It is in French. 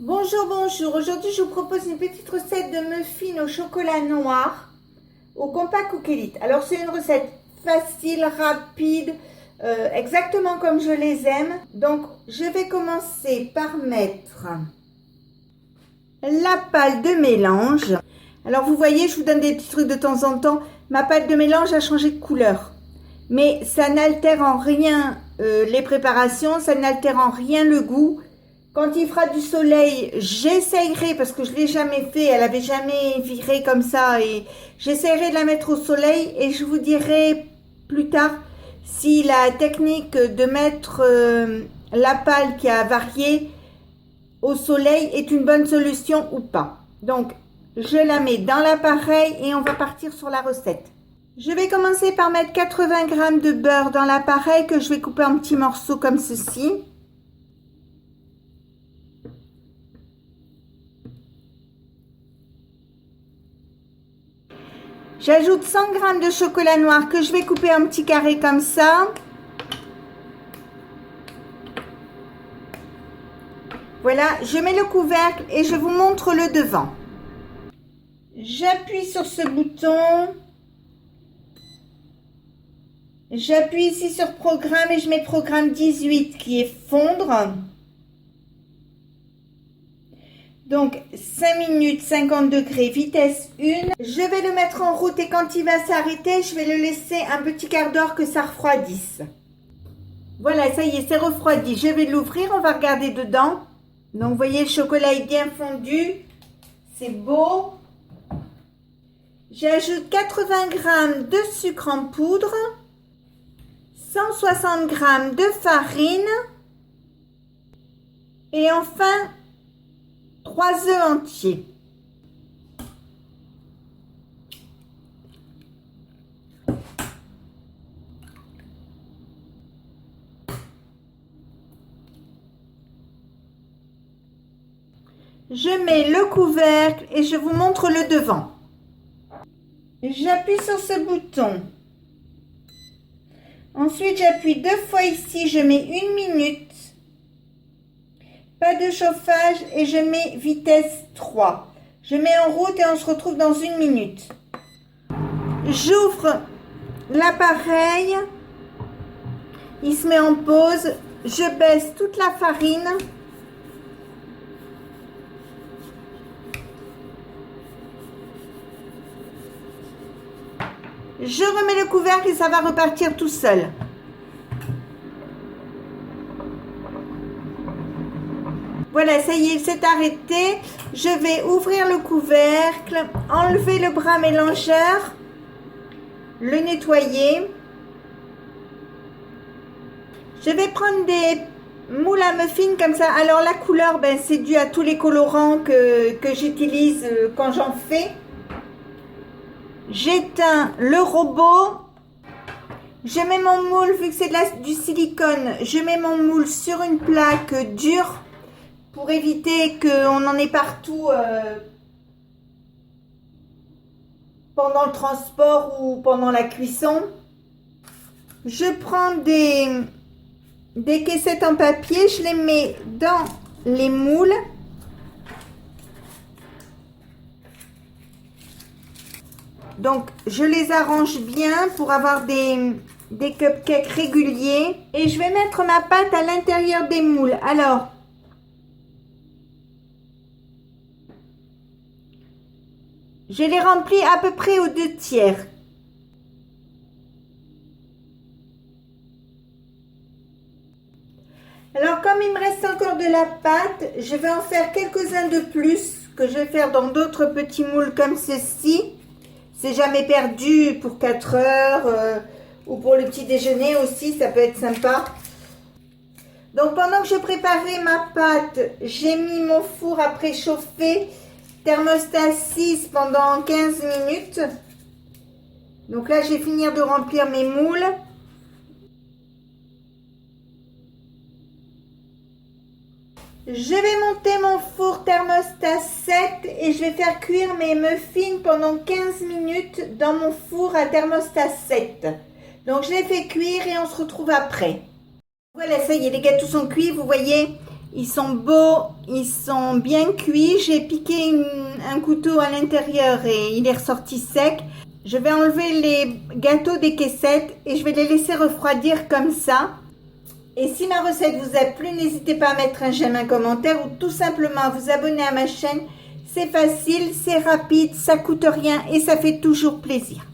Bonjour, bonjour. Aujourd'hui, je vous propose une petite recette de muffins au chocolat noir au compas Cookélite. Alors, c'est une recette facile, rapide, exactement comme je les aime. Donc, je vais commencer par mettre la pâte de mélange. Alors, vous voyez, je vous donne des petits trucs de temps en temps. Ma pâte de mélange a changé de couleur. Mais ça n'altère en rien les préparations, ça n'altère en rien le goût. Quand il fera du soleil, j'essayerai, parce que je ne l'ai jamais fait, elle avait jamais viré comme ça, et j'essayerai de la mettre au soleil et je vous dirai plus tard si la technique de mettre la pâte qui a varié au soleil est une bonne solution ou pas. Donc, je la mets dans l'appareil et on va partir sur la recette. Je vais commencer par mettre 80 g de beurre dans l'appareil que je vais couper en petits morceaux comme ceci. J'ajoute 100 g de chocolat noir que je vais couper en petits carrés comme ça. Voilà, je mets le couvercle et je vous montre le devant. J'appuie sur ce bouton. J'appuie ici sur programme et je mets programme 18 qui est fondre. Donc 5 minutes 50 degrés, vitesse 1. Je vais le mettre en route et quand il va s'arrêter, je vais le laisser un petit quart d'heure que ça refroidisse. Voilà, ça y est, c'est refroidi. Je vais l'ouvrir, on va regarder dedans. Donc vous voyez, le chocolat est bien fondu. C'est beau. J'ajoute 80 g de sucre en poudre. 160 g de farine. Et enfin, 3 œufs entiers. Je mets le couvercle et je vous montre le devant. J'appuie sur ce bouton. Ensuite, j'appuie 2 fois ici, je mets 1 minute. Pas de chauffage et je mets vitesse 3. Je mets en route et on se retrouve dans 1 minute. J'ouvre l'appareil. Il se met en pause. Je baisse toute la farine. Je remets le couvercle et ça va repartir tout seul. Voilà, ça y est, il s'est arrêté. Je vais ouvrir le couvercle, enlever le bras mélangeur, le nettoyer. Je vais prendre des moules à muffins comme ça. Alors la couleur, c'est dû à tous les colorants que j'utilise quand j'en fais. J'éteins le robot. Je mets mon moule, vu que c'est du silicone, je mets mon moule sur une plaque dure pour éviter qu'on en ait partout pendant le transport ou pendant la cuisson. Je prends des caissettes en papier, je les mets dans les moules. Donc, je les arrange bien pour avoir des cupcakes réguliers. Et je vais mettre ma pâte à l'intérieur des moules. Alors, je les remplis à peu près aux 2/3. Alors, comme il me reste encore de la pâte, je vais en faire quelques-uns de plus que je vais faire dans d'autres petits moules comme ceci. C'est jamais perdu pour 4 heures ou pour le petit déjeuner aussi, ça peut être sympa. Donc pendant que je préparais ma pâte, j'ai mis mon four à préchauffer, thermostat 6 pendant 15 minutes. Donc là, je vais finir de remplir mes moules. Je vais monter mon four thermostat 7 et je vais faire cuire mes muffins pendant 15 minutes dans mon four à thermostat 7. Donc je les fais cuire et on se retrouve après. Voilà, ça y est, les gâteaux sont cuits, vous voyez. Ils sont beaux, ils sont bien cuits. J'ai piqué un couteau à l'intérieur et il est ressorti sec. Je vais enlever les gâteaux des caissettes et je vais les laisser refroidir comme ça. Et si ma recette vous a plu, n'hésitez pas à mettre un j'aime, un commentaire ou tout simplement à vous abonner à ma chaîne. C'est facile, c'est rapide, ça coûte rien et ça fait toujours plaisir.